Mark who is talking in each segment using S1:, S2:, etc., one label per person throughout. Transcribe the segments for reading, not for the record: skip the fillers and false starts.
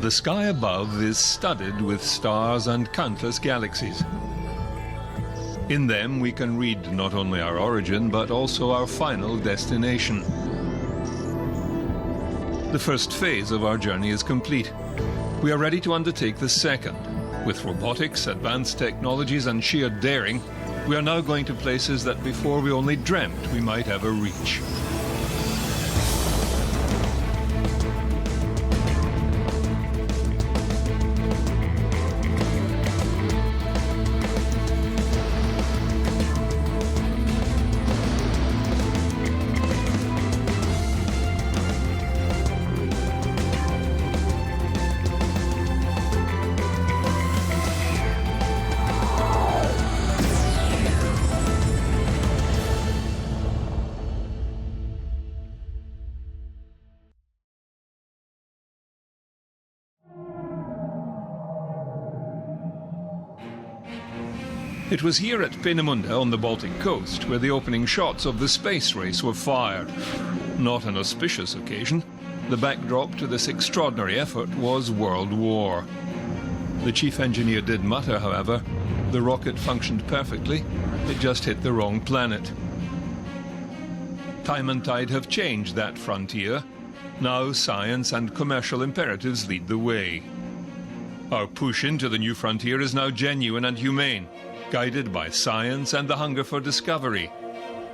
S1: The sky above is studded with stars and countless galaxies. In them we can read not only our origin, but also our final destination. The first phase of our journey is complete. We are ready to undertake the second. With robotics, advanced technologies and sheer daring, we are now going to places that before we only dreamt we might ever reach. It was here at Peenemünde on the Baltic coast where the opening shots of the space race were fired. Not an auspicious occasion. The backdrop to this extraordinary effort was World War. The chief engineer did mutter, however, the rocket functioned perfectly, it just hit the wrong planet. Time and tide have changed that frontier. Now science and commercial imperatives lead the way. Our push into the new frontier is now genuine and humane, guided by science and the hunger for discovery.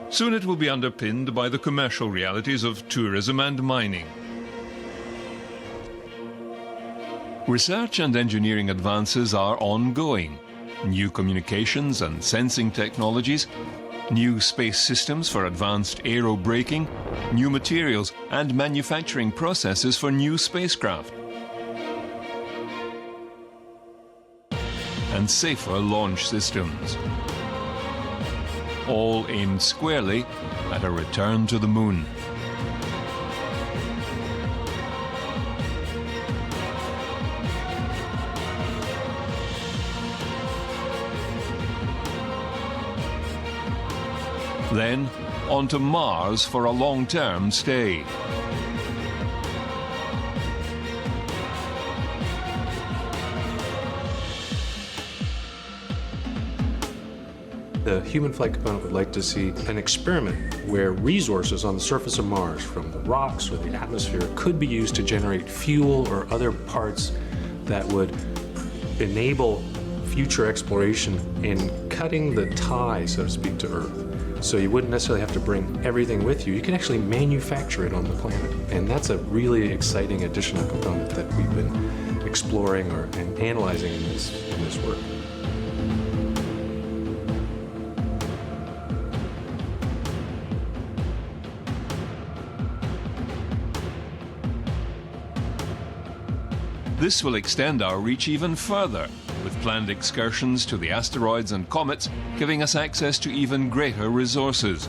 S1: Soon it will be underpinned by the commercial realities of tourism and mining. Research and engineering advances are ongoing. New communications and sensing technologies, new space systems for advanced aerobraking, new materials and manufacturing processes for new spacecraft, and safer launch systems, all aimed squarely at a return to the moon. Then on to Mars for a long-term stay.
S2: The human flight component would like to see an experiment where resources on the surface of Mars, from the rocks or the atmosphere, could be used to generate fuel or other parts that would enable future exploration in cutting the tie, so to speak, to Earth. So you wouldn't necessarily have to bring everything with you. You can actually manufacture it on the planet. And that's a really exciting additional component that we've been exploring and analyzing in this work.
S1: This will extend our reach even further, with planned excursions to the asteroids and comets giving us access to even greater resources.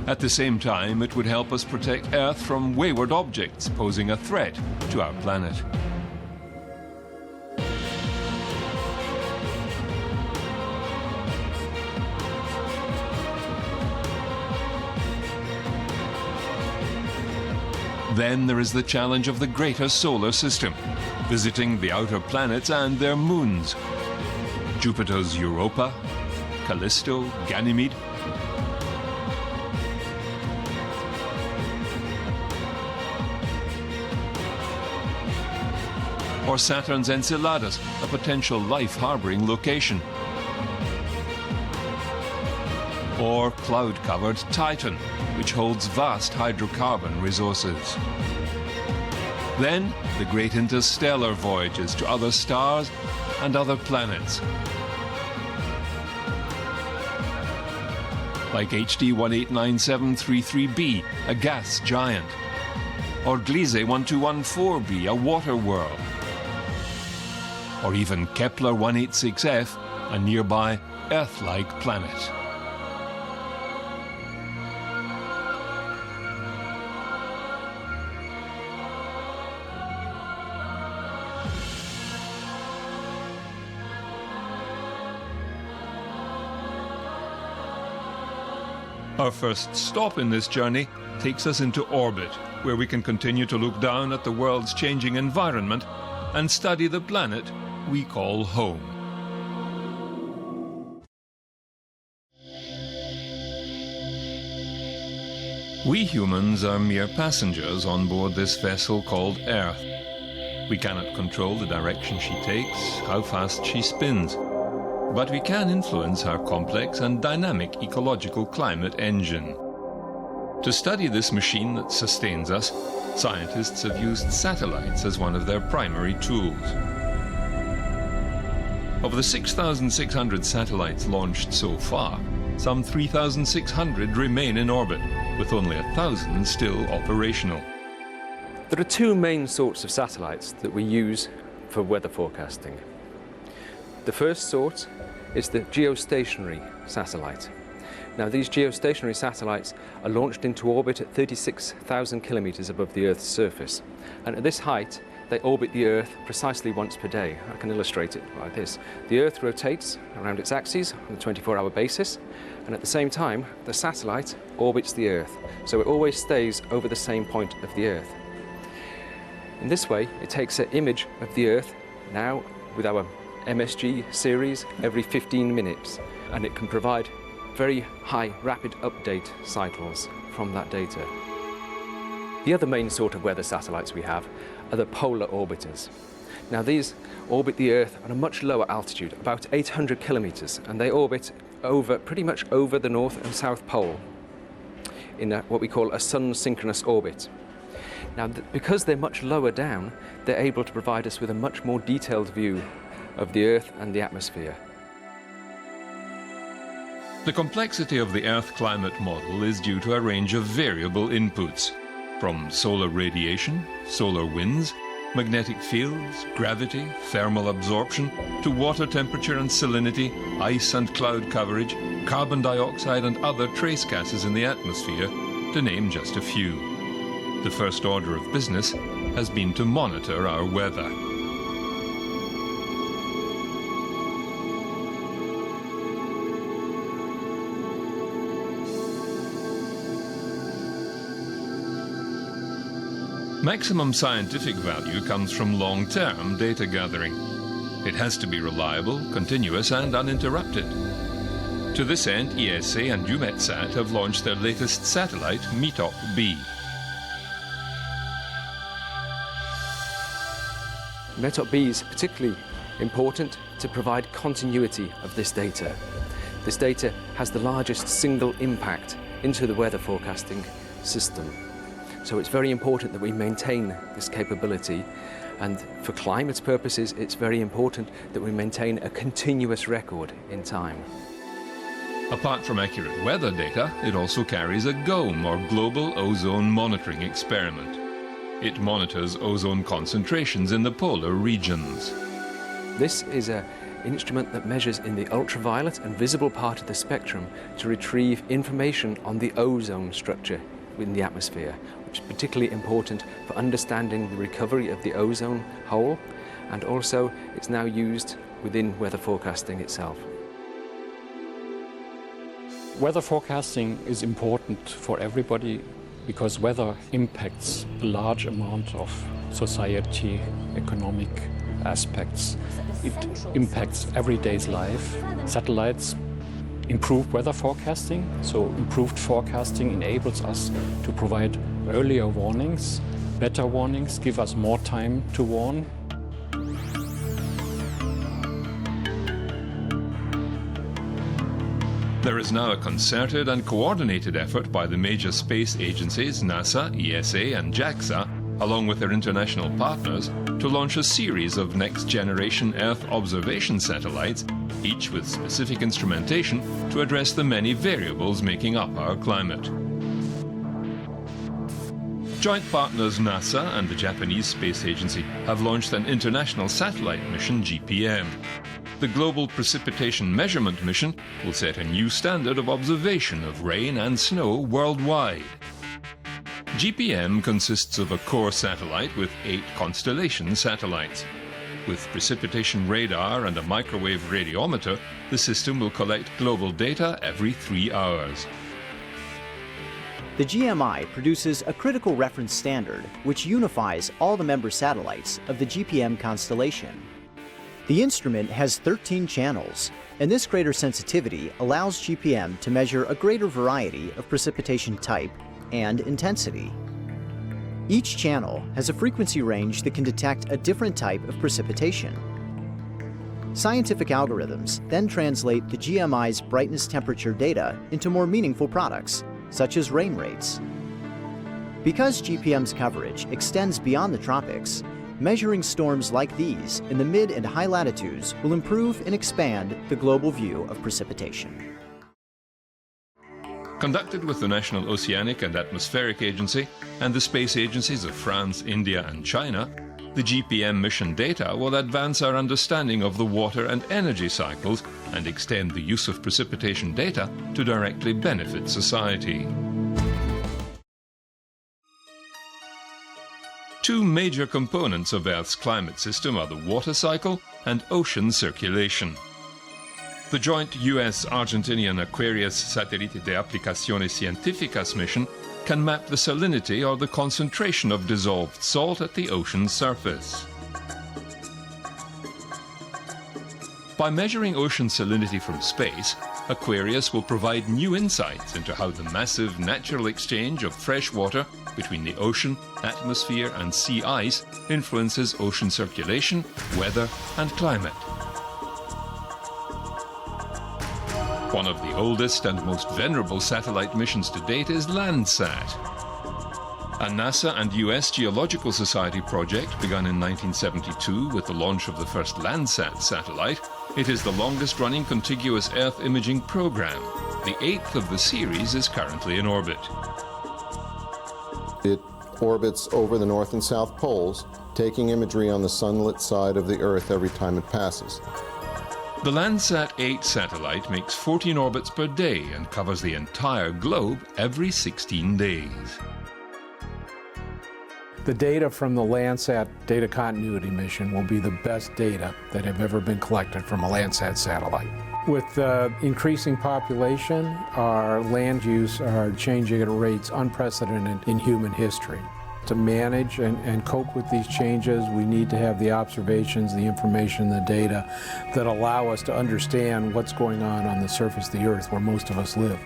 S1: At the same time, it would help us protect Earth from wayward objects posing a threat to our planet. Then there is the challenge of the greater solar system, visiting the outer planets and their moons. Jupiter's Europa, Callisto, Ganymede. Or Saturn's Enceladus, a potential life-harboring location. Or cloud-covered Titan, which holds vast hydrocarbon resources. Then, the great interstellar voyages to other stars and other planets. Like HD 189733b, a gas giant. Or Gliese 1214b, a water world. Or even Kepler 186f, a nearby Earth-like planet. Our first stop in this journey takes us into orbit, where we can continue to look down at the world's changing environment and study the planet we call home. We humans are mere passengers on board this vessel called Earth. We cannot control the direction she takes, how fast she spins, but we can influence her complex and dynamic ecological climate engine. To study this machine that sustains us, scientists have used satellites as one of their primary tools. Of the 6,600 satellites launched so far, some 3,600 remain in orbit, with only 1,000 still operational.
S3: There are two main sorts of satellites that we use for weather forecasting. The first sort is the geostationary satellite. Now, these geostationary satellites are launched into orbit at 36,000 kilometers above the Earth's surface. And at this height, they orbit the Earth precisely once per day. I can illustrate it like this. The Earth rotates around its axis on a 24-hour basis, and at the same time, the satellite orbits the Earth. So it always stays over the same point of the Earth. In this way, it takes an image of the Earth now with our MSG series every 15 minutes, and it can provide very high rapid update cycles from that data. The other main sort of weather satellites we have are the polar orbiters. Now, these orbit the Earth at a much lower altitude, about 800 kilometers, and they orbit pretty much over the North and South Pole in what we call a sun-synchronous orbit. Now, because they're much lower down, they're able to provide us with a much more detailed view of the Earth and the atmosphere.
S1: The complexity of the Earth climate model is due to a range of variable inputs, from solar radiation, solar winds, magnetic fields, gravity, thermal absorption, to water temperature and salinity, ice and cloud coverage, carbon dioxide and other trace gases in the atmosphere, to name just a few. The first order of business has been to monitor our weather. Maximum scientific value comes from long-term data gathering. It has to be reliable, continuous and uninterrupted. To this end, ESA and EUMETSAT have launched their latest satellite, METOP-B.
S3: METOP-B is particularly important to provide continuity of this data. This data has the largest single impact into the weather forecasting system. So it's very important that we maintain this capability, and for climate purposes it's very important that we maintain a continuous record in time.
S1: Apart from accurate weather data, it also carries a GOME, or Global Ozone Monitoring Experiment. It monitors ozone concentrations in the polar regions.
S3: This is an instrument that measures in the ultraviolet and visible part of the spectrum to retrieve information on the ozone structure in the atmosphere, which is particularly important for understanding the recovery of the ozone hole, and also it's now used within weather forecasting itself.
S4: Weather forecasting is important for everybody because weather impacts a large amount of society, economic aspects. It impacts everyday's life. Satellites improve weather forecasting, so improved forecasting enables us to provide earlier warnings, better warnings, give us more time to warn.
S1: There is now a concerted and coordinated effort by the major space agencies, NASA, ESA and JAXA, along with their international partners, to launch a series of next-generation Earth observation satellites, each with specific instrumentation to address the many variables making up our climate. Joint partners NASA and the Japanese Space Agency have launched an international satellite mission, GPM. The Global Precipitation Measurement Mission will set a new standard of observation of rain and snow worldwide. GPM consists of a core satellite with 8 constellation satellites. With precipitation radar and a microwave radiometer, the system will collect global data every 3 hours.
S5: The GMI produces a critical reference standard which unifies all the member satellites of the GPM constellation. The instrument has 13 channels, and this greater sensitivity allows GPM to measure a greater variety of precipitation type and intensity. Each channel has a frequency range that can detect a different type of precipitation. Scientific algorithms then translate the GMI's brightness temperature data into more meaningful products, such as rain rates. Because GPM's coverage extends beyond the tropics, measuring storms like these in the mid and high latitudes will improve and expand the global view of precipitation.
S1: Conducted with the National Oceanic and Atmospheric Agency and the space agencies of France, India and China, the GPM mission data will advance our understanding of the water and energy cycles and extend the use of precipitation data to directly benefit society. Two major components of Earth's climate system are the water cycle and ocean circulation. The joint US-Argentinian Aquarius Satellite de Aplicaciones Científicas mission can map the salinity or the concentration of dissolved salt at the ocean's surface. By measuring ocean salinity from space, Aquarius will provide new insights into how the massive natural exchange of fresh water between the ocean, atmosphere and sea ice influences ocean circulation, weather and climate. One of the oldest and most venerable satellite missions to date is Landsat. A NASA and US Geological Society project begun in 1972 with the launch of the first Landsat satellite, it is the longest-running contiguous Earth imaging program. The 8th of the series is currently in orbit.
S6: It orbits over the North and South poles, taking imagery on the sunlit side of the Earth every time it passes.
S1: The Landsat 8 satellite makes 14 orbits per day and covers the entire globe every 16 days.
S2: The data from the Landsat data continuity mission will be the best data that have ever been collected from a Landsat satellite. With the increasing population, our land use are changing at rates unprecedented in human history. To manage and cope with these changes, we need to have the observations, the information, the data that allow us to understand what's going on the surface of the Earth where most of us live.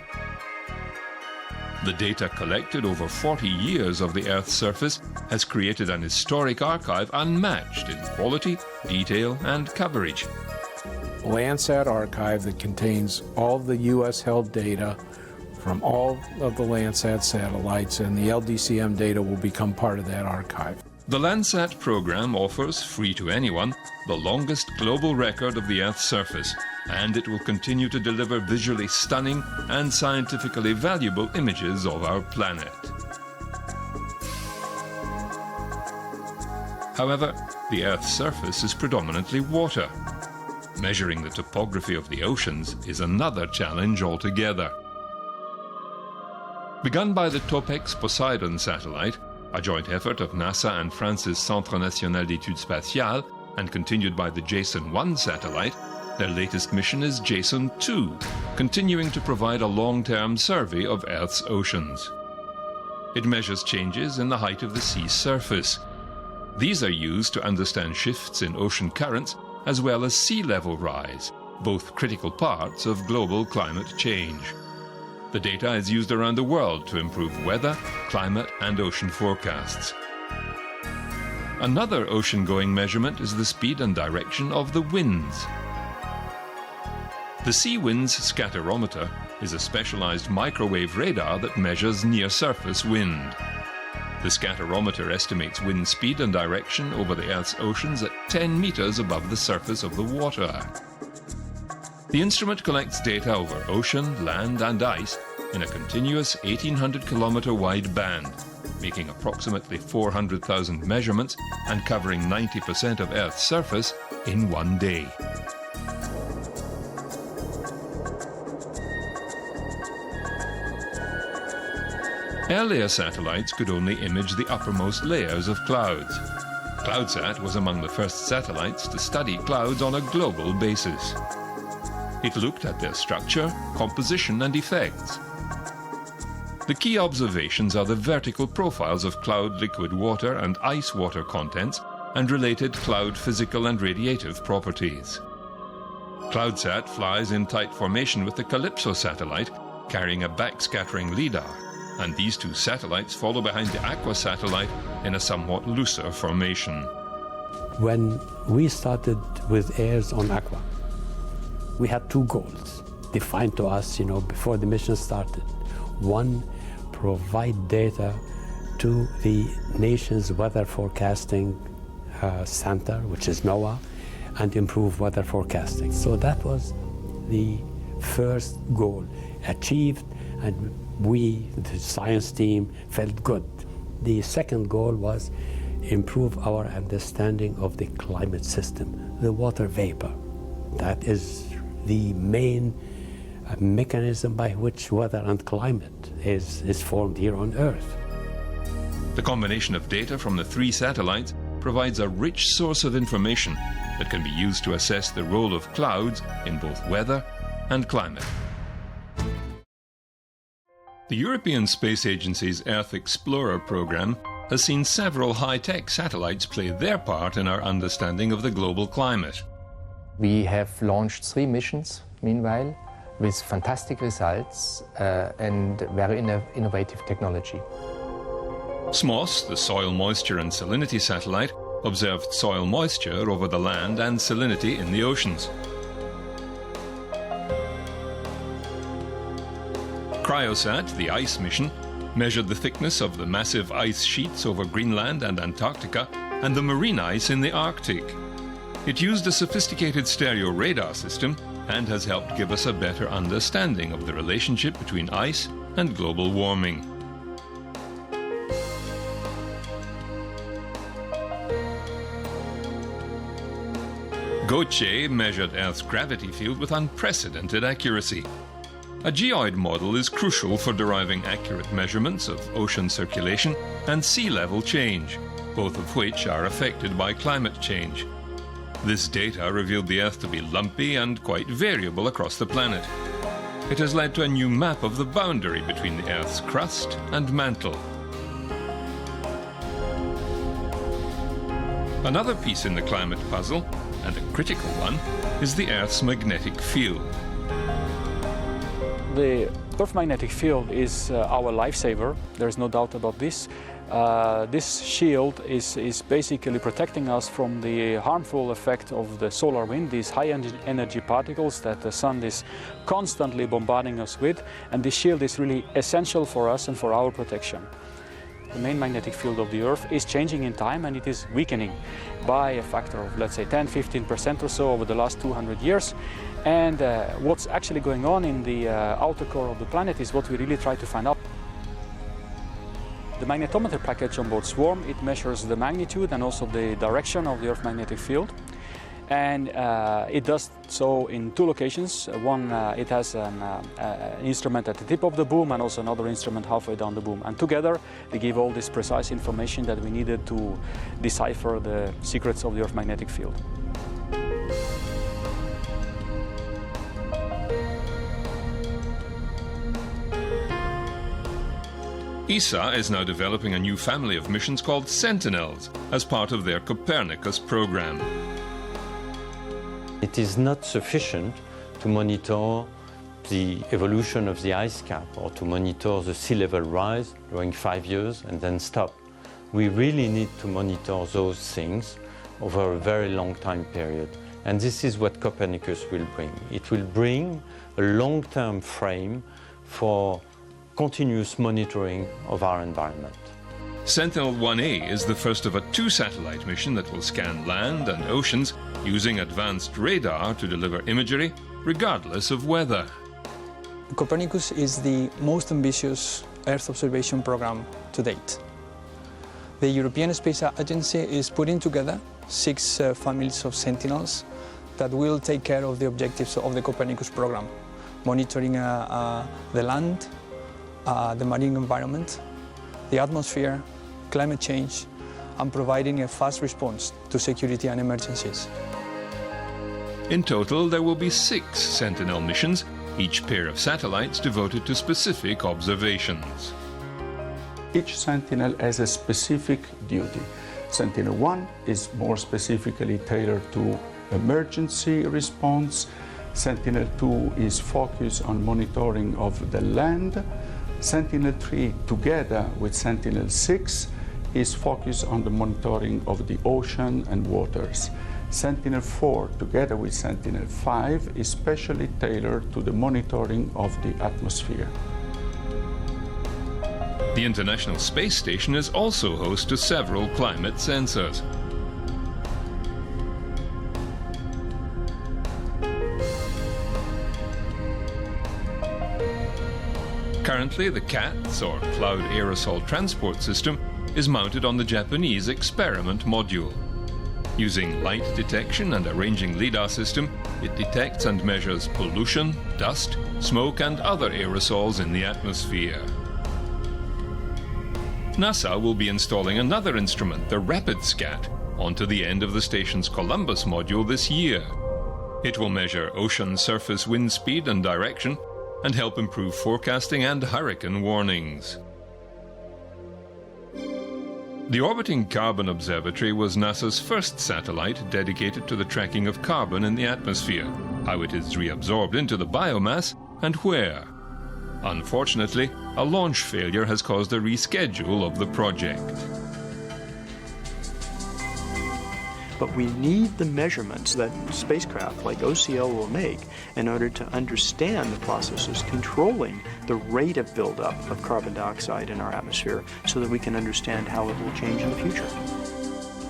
S1: The data collected over 40 years of the Earth's surface has created an historic archive unmatched in quality, detail and coverage.
S2: Landsat archive that contains all of the US-held data from all of the Landsat satellites, and the LDCM data will become part of that archive.
S1: The Landsat program offers, free to anyone, the longest global record of the Earth's surface, and it will continue to deliver visually stunning and scientifically valuable images of our planet. However, the Earth's surface is predominantly water. Measuring the topography of the oceans is another challenge altogether. Begun by the Topex Poseidon satellite, a joint effort of NASA and France's Centre National d'Études Spatiales, and continued by the Jason-1 satellite, their latest mission is Jason-2, continuing to provide a long-term survey of Earth's oceans. It measures changes in the height of the sea's surface. These are used to understand shifts in ocean currents as well as sea level rise, both critical parts of global climate change. The data is used around the world to improve weather, climate and ocean forecasts. Another ocean-going measurement is the speed and direction of the winds. The Sea Winds Scatterometer is a specialized microwave radar that measures near-surface wind. The scatterometer estimates wind speed and direction over the Earth's oceans at 10 meters above the surface of the water. The instrument collects data over ocean, land and ice in a continuous 1,800-kilometer wide band, making approximately 400,000 measurements and covering 90% of Earth's surface in one day. Earlier satellites could only image the uppermost layers of clouds. CloudSat was among the first satellites to study clouds on a global basis. It looked at their structure, composition and effects. The key observations are the vertical profiles of cloud liquid water and ice water contents and related cloud physical and radiative properties. CloudSat flies in tight formation with the Calypso satellite, carrying a backscattering LIDAR, and these two satellites follow behind the Aqua satellite in a somewhat looser formation.
S7: When we started with airs on Aqua, we had two goals defined to us, before the mission started. One, provide data to the nation's weather forecasting center, which is NOAA, and improve weather forecasting. So that was the first goal achieved, and we, the science team, felt good. The second goal was improve our understanding of the climate system, the water vapor. That is the main mechanism by which weather and climate is formed here on Earth.
S1: The combination of data from the three satellites provides a rich source of information that can be used to assess the role of clouds in both weather and climate. The European Space Agency's Earth Explorer program has seen several high-tech satellites play their part in our understanding of the global climate.
S8: We have launched 3 missions, meanwhile, with fantastic results and very innovative technology.
S1: SMOS, the Soil Moisture and Salinity satellite, observed soil moisture over the land and salinity in the oceans. Cryosat, the ice mission, measured the thickness of the massive ice sheets over Greenland and Antarctica and the marine ice in the Arctic. It used a sophisticated stereo radar system and has helped give us a better understanding of the relationship between ice and global warming. GOCHE measured Earth's gravity field with unprecedented accuracy. A geoid model is crucial for deriving accurate measurements of ocean circulation and sea level change, both of which are affected by climate change. This data revealed the Earth to be lumpy and quite variable across the planet. It has led to a new map of the boundary between the Earth's crust and mantle. Another piece in the climate puzzle, and a critical one, is the Earth's magnetic field.
S4: The Earth magnetic field is our lifesaver. There's no doubt about this. This shield is basically protecting us from the harmful effect of the solar wind, these high energy particles that the sun is constantly bombarding us with, and this shield is really essential for us and for our protection. The main magnetic field of the Earth is changing in time, and it is weakening by a factor of, let's say, 10–15% or so over the last 200 years. And what's actually going on in the outer core of the planet is what we really try to find out. The magnetometer package on board Swarm, it measures the magnitude and also the direction of the Earth magnetic field. And it does so in 2 locations. One, it has an instrument at the tip of the boom and also another instrument halfway down the boom. And together, they give all this precise information that we needed to decipher the secrets of the Earth magnetic field.
S1: ESA is now developing a new family of missions called Sentinels as part of their Copernicus program.
S9: It is not sufficient to monitor the evolution of the ice cap or to monitor the sea level rise during 5 years and then stop. We really need to monitor those things over a very long time period. And this is what Copernicus will bring. It will bring a long-term frame for continuous monitoring of our environment.
S1: Sentinel-1A is the first of a 2-satellite mission that will scan land and oceans using advanced radar to deliver imagery regardless of weather.
S10: Copernicus is the most ambitious Earth observation program to date. The European Space Agency is putting together 6 families of Sentinels that will take care of the objectives of the Copernicus program, monitoring the land, the marine environment, the atmosphere, climate change, and providing a fast response to security and emergencies.
S1: In total, there will be 6 Sentinel missions, each pair of satellites devoted to specific observations.
S11: each Sentinel has a specific duty. Sentinel-1 is more specifically tailored to emergency response. Sentinel-2 is focused on monitoring of the land. Sentinel-3, together with Sentinel-6, is focused on the monitoring of the ocean and waters. Sentinel-4, together with Sentinel-5, is specially tailored to the monitoring of the atmosphere.
S1: The International Space Station is also host to several climate sensors. Currently, the CATS, or Cloud Aerosol Transport System, is mounted on the Japanese Experiment module. Using light detection and a ranging LIDAR system, it detects and measures pollution, dust, smoke and other aerosols in the atmosphere. NASA will be installing another instrument, the RapidScat, onto the end of the station's Columbus module this year. It will measure ocean surface wind speed and direction and help improve forecasting and hurricane warnings. The Orbiting Carbon Observatory was NASA's first satellite dedicated to the tracking of carbon in the atmosphere, how it is reabsorbed into the biomass, and where. Unfortunately, a launch failure has caused a reschedule of the project.
S12: But we need the measurements that spacecraft like OCL will make in order to understand the processes controlling the rate of buildup of carbon dioxide in our atmosphere so that we can understand how it will change in the future.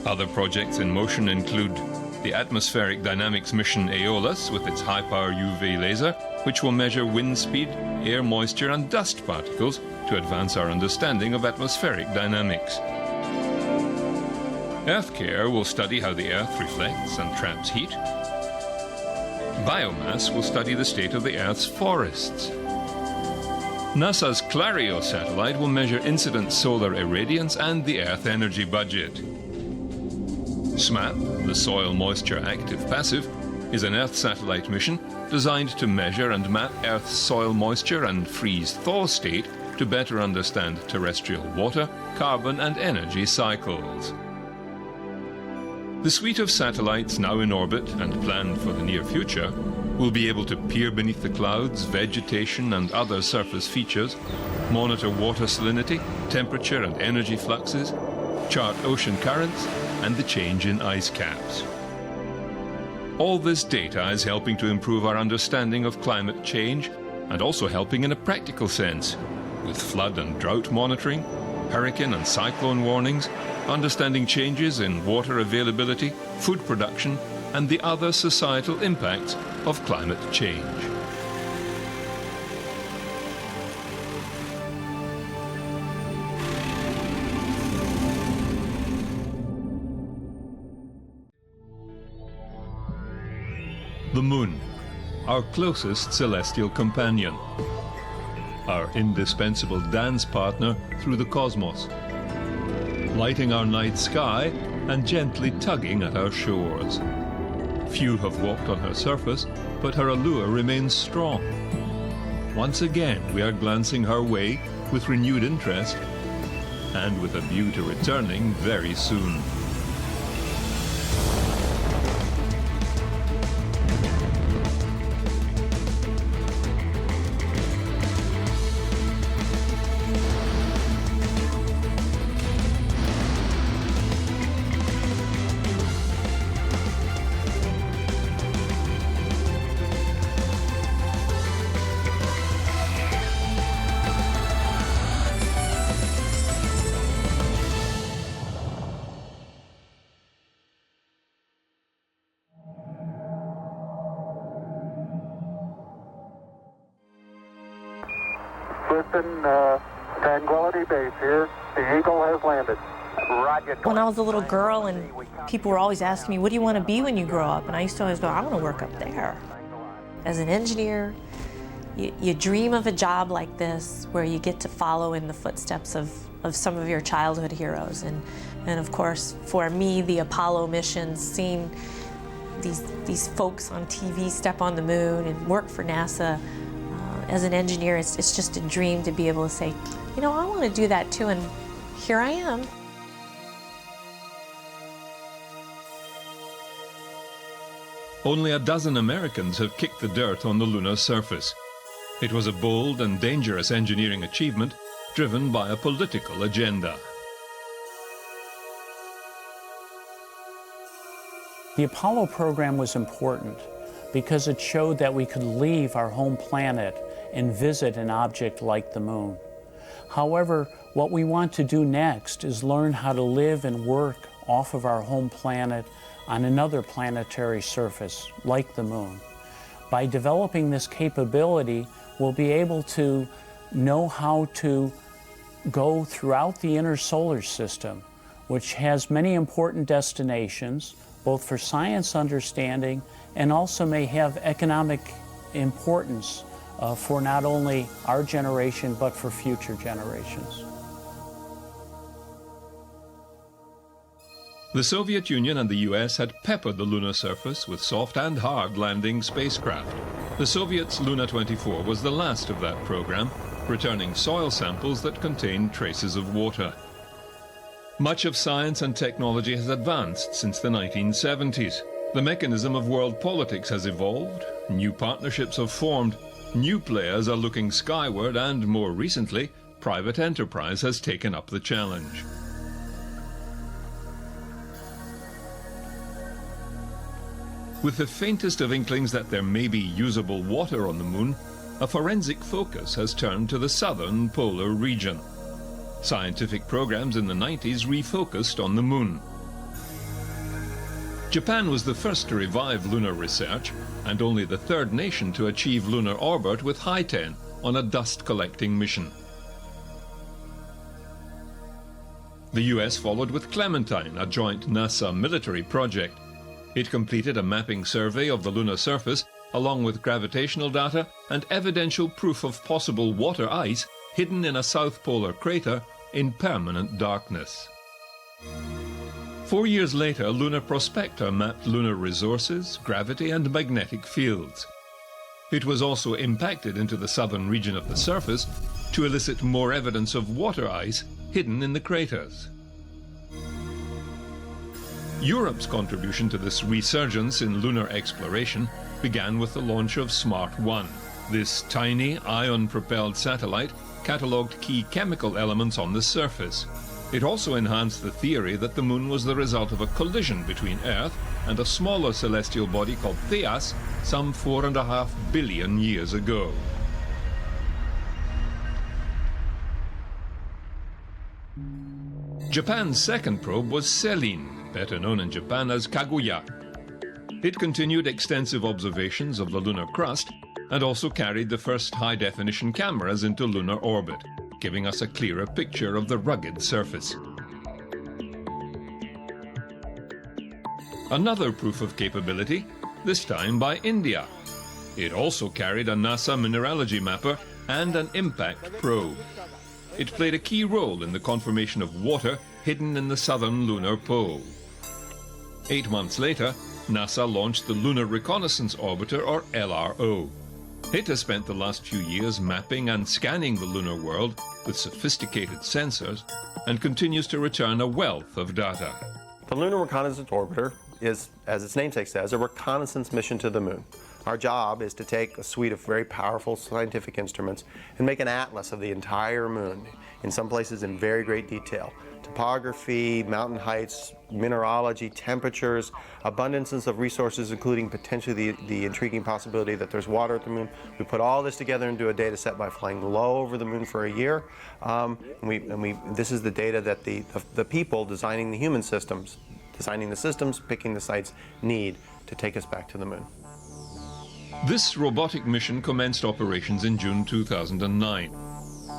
S1: Other projects in motion include the Atmospheric Dynamics mission Aeolus with its high-power UV laser, which will measure wind speed, air moisture and dust particles to advance our understanding of atmospheric dynamics. EarthCare will study how the Earth reflects and traps heat. Biomass will study the state of the Earth's forests. NASA's Clario satellite will measure incident solar irradiance and the Earth energy budget. SMAP, the Soil Moisture Active Passive, is an Earth satellite mission designed to measure and map Earth's soil moisture and freeze-thaw state to better understand terrestrial water, carbon and energy cycles. The suite of satellites now in orbit and planned for the near future will be able to peer beneath the clouds, vegetation and other surface features, monitor water salinity, temperature and energy fluxes, chart ocean currents and the change in ice caps. All this data is helping to improve our understanding of climate change and also helping in a practical sense, with flood and drought monitoring, hurricane and cyclone warnings, understanding changes in water availability, food production, and the other societal impacts of climate change. The Moon, our closest celestial companion, our indispensable dance partner through the cosmos, lighting our night sky and gently tugging at our shores. Few have walked on her surface, but her allure remains strong. Once again, we are glancing her way with renewed interest and with a view to returning very soon.
S13: Tranquility Base here. The Eagle has landed. Roger.
S14: When I was a little girl and people were always asking me, what do you want to be when you grow up? And I used to always go, I want to work up there. As an engineer, you dream of a job like this where you get to follow in the footsteps of some of your childhood heroes. And of course, for me, the Apollo missions, seeing these folks on TV step on the moon and work for NASA, as an engineer, it's just a dream to be able to say, you know, I want to do that too, and here I am.
S1: Only a dozen Americans have kicked the dirt on the lunar surface. It was a bold and dangerous engineering achievement driven by a political agenda.
S15: The Apollo program was important because it showed that we could leave our home planet and visit an object like the moon. However, what we want to do next is learn how to live and work off of our home planet on another planetary surface, like the moon. By developing this capability, we'll be able to know how to go throughout the inner solar system, which has many important destinations, both for science understanding and also may have economic importance for not only our generation, but for future generations.
S1: The Soviet Union and the US had peppered the lunar surface with soft and hard landing spacecraft. The Soviets' Luna 24 was the last of that program, returning soil samples that contained traces of water. Much of science and technology has advanced since the 1970s. The mechanism of world politics has evolved, new partnerships have formed, new players are looking skyward, and more recently, private enterprise has taken up the challenge. With the faintest of inklings that there may be usable water on the moon, a forensic focus has turned to the southern polar region. Scientific programs in the 90s refocused on the moon. Japan was the first to revive lunar research, and only the third nation to achieve lunar orbit with Hi-10 on a dust-collecting mission. The US followed with Clementine, a joint NASA military project. It completed a mapping survey of the lunar surface, along with gravitational data and evidential proof of possible water ice hidden in a south polar crater in permanent darkness. 4 years later, Lunar Prospector mapped lunar resources, gravity and magnetic fields. It was also impacted into the southern region of the surface to elicit more evidence of water ice hidden in the craters. Europe's contribution to this resurgence in lunar exploration began with the launch of Smart 1. This tiny, ion-propelled satellite catalogued key chemical elements on the surface. It also enhanced the theory that the moon was the result of a collision between Earth and a smaller celestial body called Theas some 4.5 billion years ago. Japan's second probe was Selene, better known in Japan as Kaguya. It continued extensive observations of the lunar crust and also carried the first high-definition cameras into lunar orbit, giving us a clearer picture of the rugged surface. Another proof of capability, this time by India. It also carried a NASA mineralogy mapper and an impact probe. It played a key role in the confirmation of water hidden in the southern lunar pole. 8 months later, NASA launched the Lunar Reconnaissance Orbiter, or LRO. It has spent the last few years mapping and scanning the lunar world with sophisticated sensors and continues to return a wealth of data.
S16: The Lunar Reconnaissance Orbiter is, as its namesake says, a reconnaissance mission to the moon. Our job is to take a suite of very powerful scientific instruments and make an atlas of the entire moon, in some places in very great detail. Topography, mountain heights, mineralogy, temperatures, abundances of resources, including potentially the intriguing possibility that there's water at the moon. We put all this together into a data set by flying low over the moon for a year. This is the data that the people designing the human systems, designing the systems, picking the sites, need to take us back to the moon.
S1: This robotic mission commenced operations in June 2009.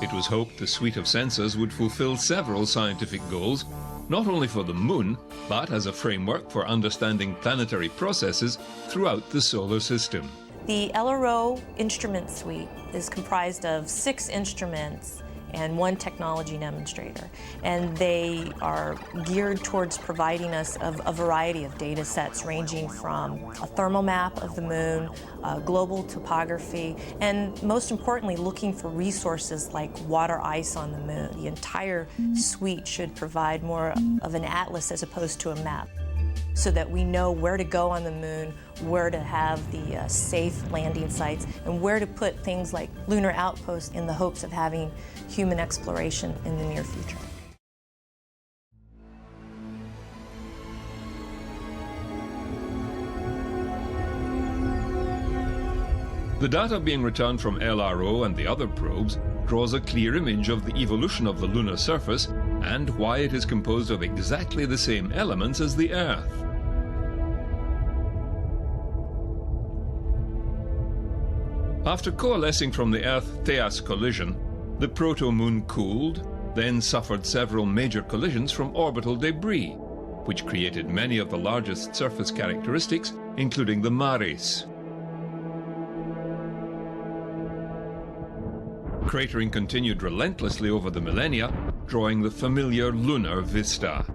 S1: It was hoped the suite of sensors would fulfill several scientific goals, not only for the moon, but as a framework for understanding planetary processes throughout the solar system.
S14: The LRO instrument suite is comprised of 6 instruments, and one technology demonstrator. And they are geared towards providing us a variety of data sets ranging from a thermal map of the moon, global topography, and most importantly, looking for resources like water ice on the moon. The entire suite should provide more of an atlas as opposed to a map, so that we know where to go on the moon, where to have the safe landing sites, and where to put things like lunar outposts in the hopes of having human exploration in the near future.
S1: The data being returned from LRO and the other probes draws a clear image of the evolution of the lunar surface and why it is composed of exactly the same elements as the Earth. After coalescing from the Earth-Theas collision, the proto-moon cooled, then suffered several major collisions from orbital debris, which created many of the largest surface characteristics, including the mares. Cratering continued relentlessly over the millennia, drawing the familiar lunar vista.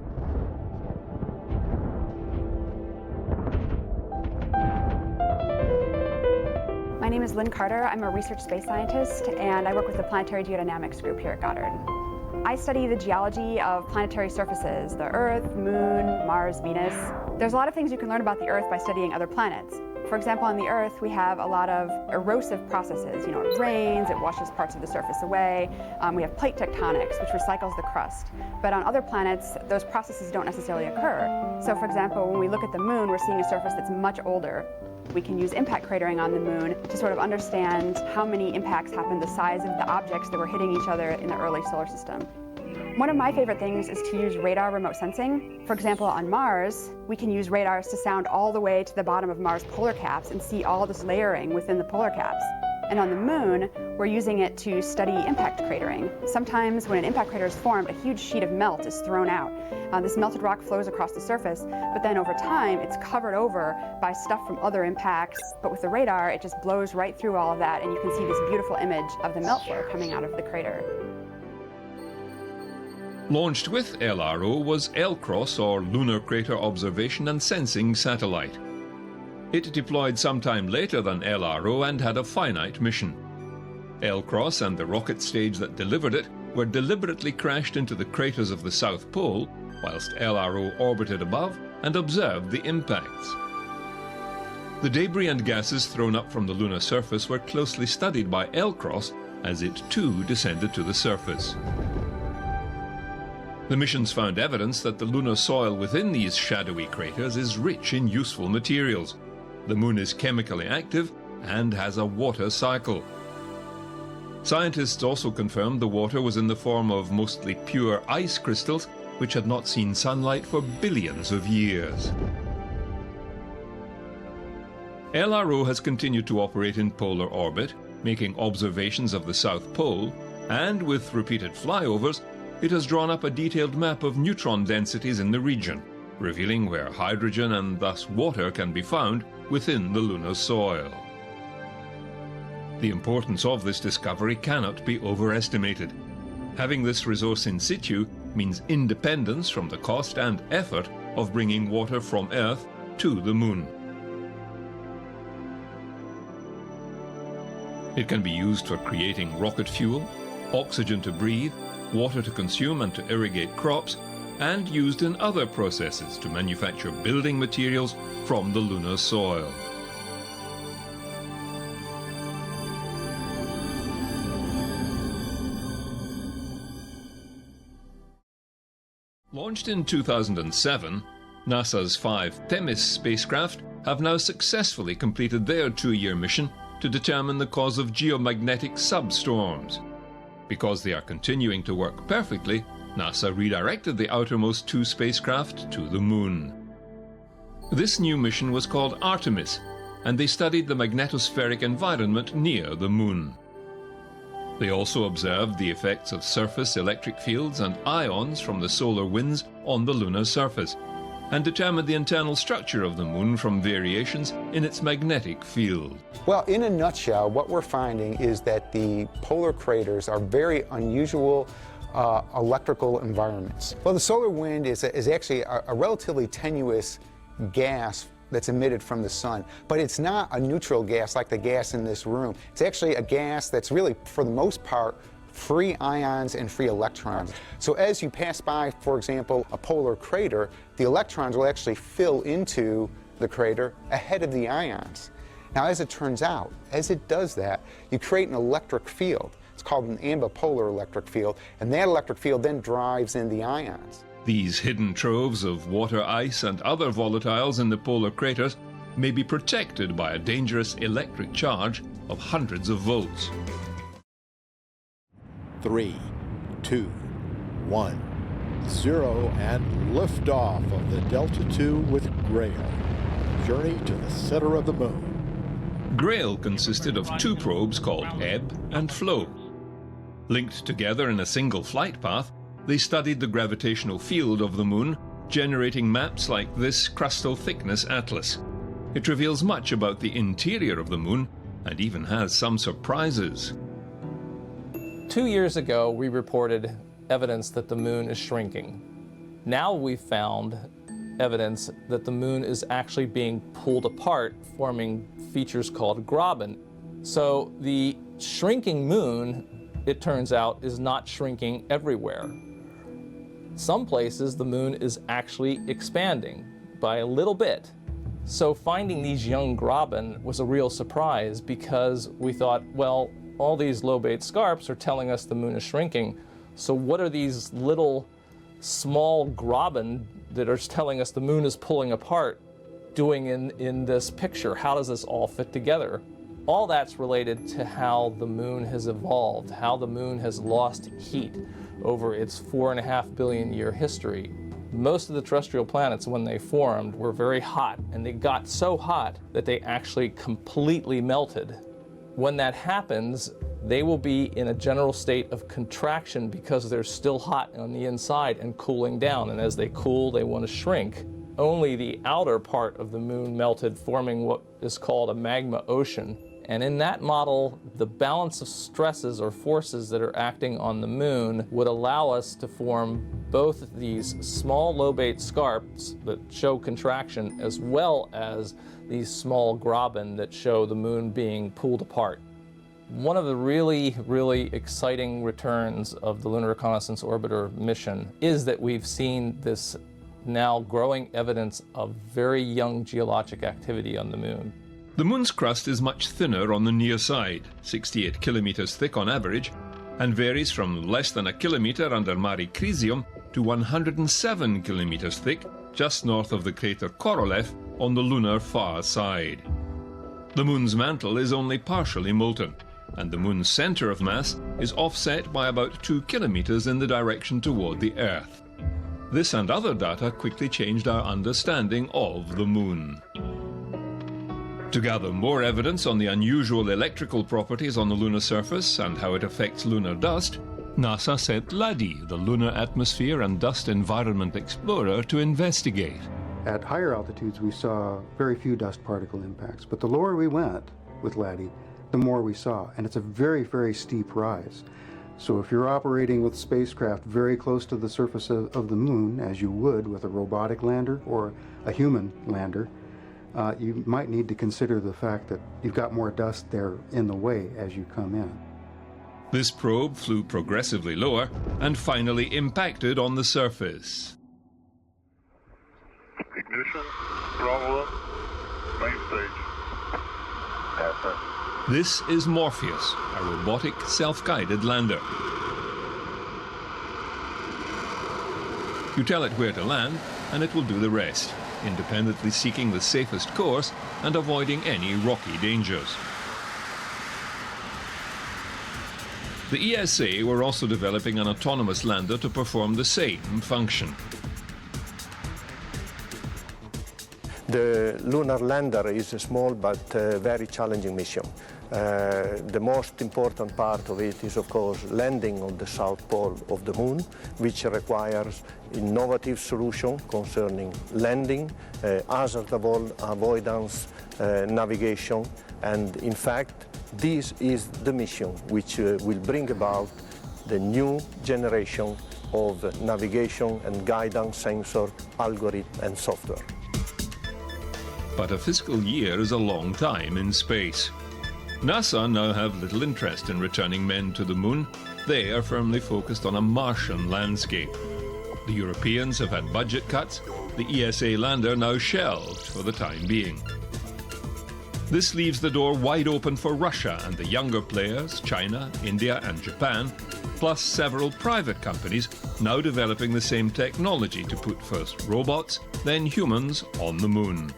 S17: My name is Lynn Carter. I'm a research space scientist, and I work with the Planetary Geodynamics group here at Goddard. I study the geology of planetary surfaces, the Earth, Moon, Mars, Venus. There's a lot of things you can learn about the Earth by studying other planets. For example, on the Earth, we have a lot of erosive processes. You know, it rains, it washes parts of the surface away. We have plate tectonics, which recycles the crust. But on other planets, those processes don't necessarily occur. So for example, when we look at the Moon, we're seeing a surface that's much older. We can use impact cratering on the Moon to sort of understand how many impacts happened, the size of the objects that were hitting each other in the early solar system. One of my favorite things is to use radar remote sensing. For example, on Mars, we can use radars to sound all the way to the bottom of Mars polar caps and see all this layering within the polar caps. And on the Moon, we're using it to study impact cratering. Sometimes when an impact crater is formed, a huge sheet of melt is thrown out. This melted rock flows across the surface, but then over time, it's covered over by stuff from other impacts. But with the radar, it just blows right through all of that, and you can see this beautiful image of the melt flow coming out of the crater.
S1: Launched with LRO was LCROSS, or Lunar Crater Observation and Sensing Satellite. It deployed sometime later than LRO and had a finite mission. LCROSS and the rocket stage that delivered it were deliberately crashed into the craters of the South Pole, whilst LRO orbited above and observed the impacts. The debris and gases thrown up from the lunar surface were closely studied by LCROSS as it too descended to the surface. The missions found evidence that the lunar soil within these shadowy craters is rich in useful materials. The Moon is chemically active and has a water cycle. Scientists also confirmed the water was in the form of mostly pure ice crystals, which had not seen sunlight for billions of years. LRO has continued to operate in polar orbit, making observations of the South Pole, and with repeated flyovers, it has drawn up a detailed map of neutron densities in the region, revealing where hydrogen and thus water can be found within the lunar soil. The importance of this discovery cannot be overestimated. Having this resource in situ means independence from the cost and effort of bringing water from Earth to the Moon. It can be used for creating rocket fuel, oxygen to breathe, water to consume and to irrigate crops, and used in other processes to manufacture building materials from the lunar soil. Launched in 2007, NASA's 5 Themis spacecraft have now successfully completed their 2-year mission to determine the cause of geomagnetic substorms. Because they are continuing to work perfectly, NASA redirected the outermost 2 spacecraft to the Moon. This new mission was called Artemis, and they studied the magnetospheric environment near the Moon. They also observed the effects of surface electric fields and ions from the solar winds on the lunar surface. and determined the internal structure of the moon from variations in its magnetic field.
S18: Well, in a nutshell, what we're finding is that the polar craters are very unusual electrical environments. Well, the solar wind is actually a relatively tenuous gas that's emitted from the sun, but it's not a neutral gas like the gas in this room. It's actually a gas that's really, for the most part, free ions and free electrons. So as you pass by, for example, a polar crater, the electrons will actually fill into the crater ahead of the ions. Now, as it turns out, as it does that, you create an electric field. It's called an ambipolar electric field, and that electric field then drives in the ions.
S1: These hidden troves of water, ice, and other volatiles in the polar craters may be protected by a dangerous electric charge of hundreds of volts.
S19: 3, 2, 1, 0, and liftoff of the Delta II with Grail. Journey to the center of the moon.
S1: Grail consisted of two probes called Ebb and Flow. Linked together in a single flight path, they studied the gravitational field of the moon, generating maps like this crustal thickness atlas. It reveals much about the interior of the moon and even has some surprises.
S20: 2 years ago, we reported evidence that the moon is shrinking. Now we've found evidence that the moon is actually being pulled apart, forming features called graben. So the shrinking moon, it turns out, is not shrinking everywhere. Some places the moon is actually expanding by a little bit. So finding these young graben was a real surprise because we thought, well, all these lobate scarps are telling us the moon is shrinking. So what are these little small graben that are telling us the moon is pulling apart doing in this picture? How does this all fit together? All that's related to how the moon has evolved, how the moon has lost heat over its 4.5 billion year history. Most of the terrestrial planets, when they formed, were very hot, and they got so hot that they actually completely melted. When that happens, they will be in a general state of contraction because they're still hot on the inside and cooling down, and as they cool, they want to shrink. Only the outer part of the moon melted, forming what is called a magma ocean. And in that model, the balance of stresses or forces that are acting on the moon would allow us to form both these small lobate scarps that show contraction as well as these small graben that show the moon being pulled apart. One of the really exciting returns of the Lunar Reconnaissance Orbiter mission is that we've seen this now growing evidence of very young geologic activity on the moon.
S1: The moon's crust is much thinner on the near side, 68 kilometers thick on average, and varies from less than a kilometer under Mare Crisium to 107 kilometers thick just north of the crater Korolev on the lunar far side. The moon's mantle is only partially molten, and the moon's center of mass is offset by about 2 kilometers in the direction toward the Earth. This and other data quickly changed our understanding of the moon. To gather more evidence on the unusual electrical properties on the lunar surface and how it affects lunar dust, NASA sent LADEE, the Lunar Atmosphere and Dust Environment Explorer, to investigate.
S21: At higher altitudes, we saw very few dust particle impacts, but the lower we went with LADEE, the more we saw, and it's a very steep rise. So if you're operating with spacecraft very close to the surface of the moon, as you would with a robotic lander or a human lander, you might need to consider the fact that you've got more dust there in the way as you come in.
S1: This probe flew progressively lower and finally impacted on the surface.
S13: Ignition, throttle up, main stage.
S1: This is Morpheus, a robotic self-guided lander. You tell it where to land and it will do the rest, independently seeking the safest course and avoiding any rocky dangers. The ESA were also developing an autonomous lander to perform the same function.
S22: The lunar lander is a small but very challenging mission. The most important part of it is, of course, landing on the south pole of the moon, which requires innovative solution concerning landing, hazard avoidance, navigation, and in fact, this is the mission which will bring about the new generation of navigation and guidance sensor, algorithm, and software.
S1: But a fiscal year is a long time in space. NASA now have little interest in returning men to the moon. They are firmly focused on a Martian landscape. The Europeans have had budget cuts. The ESA lander now shelved for the time being. This leaves the door wide open for Russia and the younger players, China, India and Japan, plus several private companies now developing the same technology to put first robots, then humans on the moon.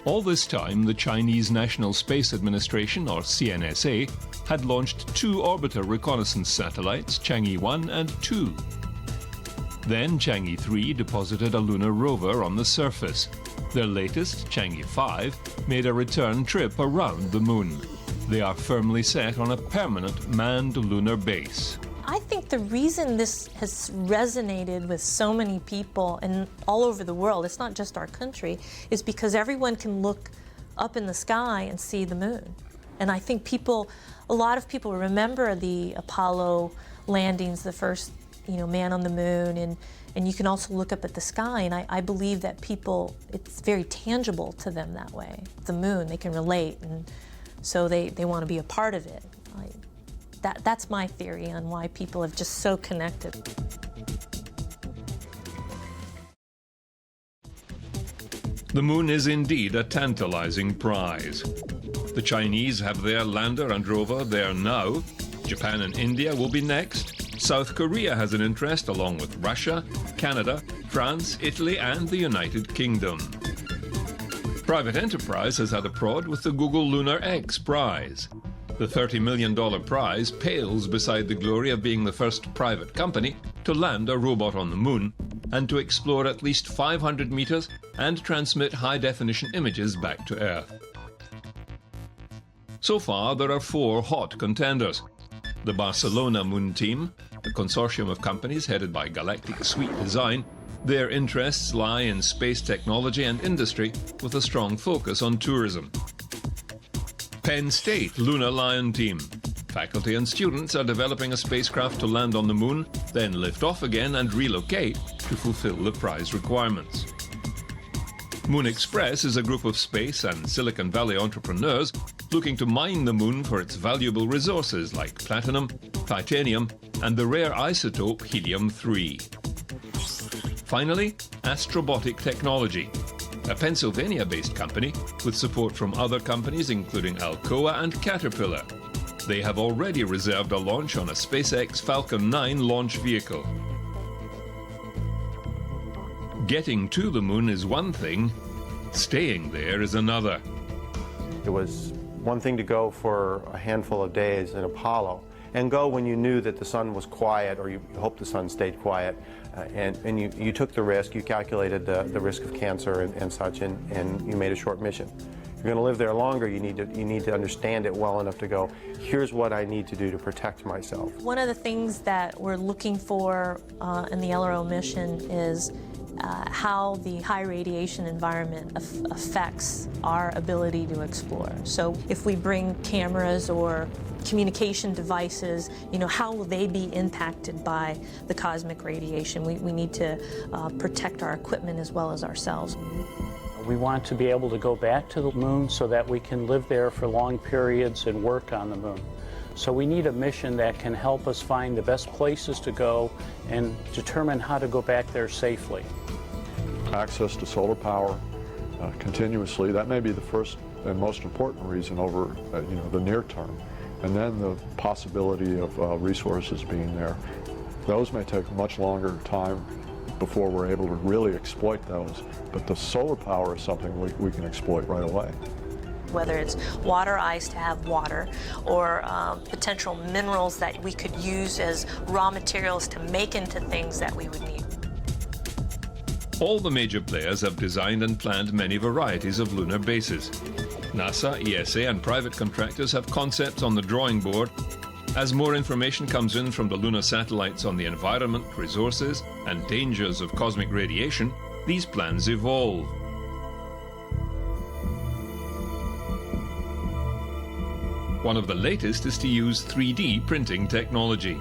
S1: All this time, the Chinese National Space Administration, or CNSA, had launched 2 orbiter reconnaissance satellites, Chang'e 1 and 2. Then Chang'e 3 deposited a lunar rover on the surface. Their latest, Chang'e 5, made a return trip around the moon. They are firmly set on a permanent manned lunar base.
S14: I think the reason this has resonated with so many people and all over the world, it's not just our country, is because everyone can look up in the sky and see the moon. And I think a lot of people remember the Apollo landings, the first man on the moon, and you can also look up at the sky, and I believe that people, it's very tangible to them that way. The moon, they can relate, and so they want to be a part of it. That's my theory on why people have just so connected.
S1: The moon is indeed a tantalizing prize. The Chinese have their lander and rover there now. Japan and India will be next. South Korea has an interest along with Russia, Canada, France, Italy and the United Kingdom. Private enterprise has had a prod with the Google Lunar X prize. The $30 million prize pales beside the glory of being the first private company to land a robot on the moon and to explore at least 500 meters and transmit high-definition images back to Earth. So far, there are 4 hot contenders. The Barcelona Moon Team, a consortium of companies headed by Galactic Suite Design. Their interests lie in space technology and industry with a strong focus on tourism. Penn State Lunar Lion Team. Faculty and students are developing a spacecraft to land on the moon, then lift off again and relocate to fulfill the prize requirements. Moon Express is a group of space and Silicon Valley entrepreneurs looking to mine the moon for its valuable resources like platinum, titanium, and the rare isotope helium-3. Finally, Astrobotic Technology, a Pennsylvania-based company with support from other companies including Alcoa and Caterpillar. They have already reserved a launch on a SpaceX Falcon 9 launch vehicle. Getting to the moon is one thing, staying there is another.
S16: It was one thing to go for a handful of days in Apollo and go when you knew that the sun was quiet, or you hoped the sun stayed quiet, and you took the risk, you calculated the risk of cancer and such, and you made a short mission. If you're going to live there longer, you need to understand it well enough to go, here's what I need to do to protect myself.
S14: One of the things that we're looking for in the LRO mission is how the high radiation environment affects our ability to explore. So if we bring cameras or communication devices, how will they be impacted by the cosmic radiation? We need to protect our equipment as well as ourselves.
S15: We want to be able to go back to the moon so that we can live there for long periods and work on the moon. So we need a mission that can help us find the best places to go and determine how to go back there safely.
S3: Access to solar power continuously, that may be the first and most important reason over the near term. And then the possibility of resources being there. Those may take a much longer time before we're able to really exploit those. But the solar power is something we can exploit right away.
S14: Whether it's water ice to have water, or potential minerals that we could use as raw materials to make into things that we would need.
S1: All the major players have designed and planned many varieties of lunar bases. NASA, ESA and private contractors have concepts on the drawing board. As more information comes in from the lunar satellites on the environment, resources, and dangers of cosmic radiation, these plans evolve. One of the latest is to use 3D printing technology.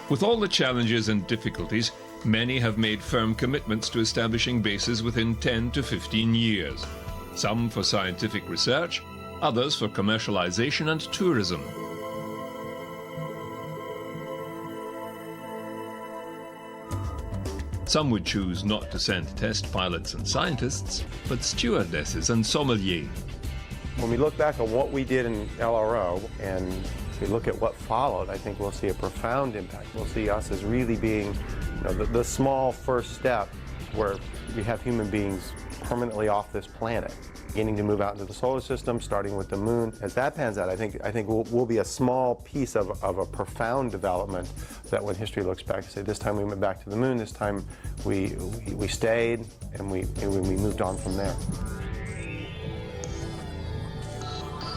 S1: With all the challenges and difficulties, many have made firm commitments to establishing bases within 10 to 15 years. Some for scientific research, others for commercialization and tourism. Some would choose not to send test pilots and scientists, but stewardesses and sommeliers.
S16: When we look back on what we did in LRO and we look at what followed, I think we'll see a profound impact. We'll see us as really being the small first step where we have human beings permanently off this planet, beginning to move out into the solar system, starting with the moon. As that pans out, I think we'll be a small piece of a profound development that when history looks back to say, this time we went back to the moon, this time we stayed, and we moved on from there.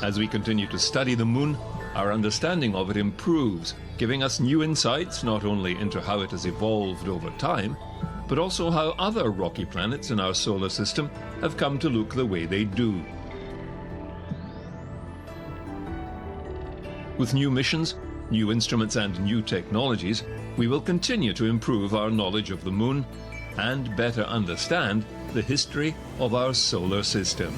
S1: As we continue to study the moon, our understanding of it improves, giving us new insights not only into how it has evolved over time, but also how other rocky planets in our solar system have come to look the way they do. With new missions, new instruments and new technologies, we will continue to improve our knowledge of the moon and better understand the history of our solar system.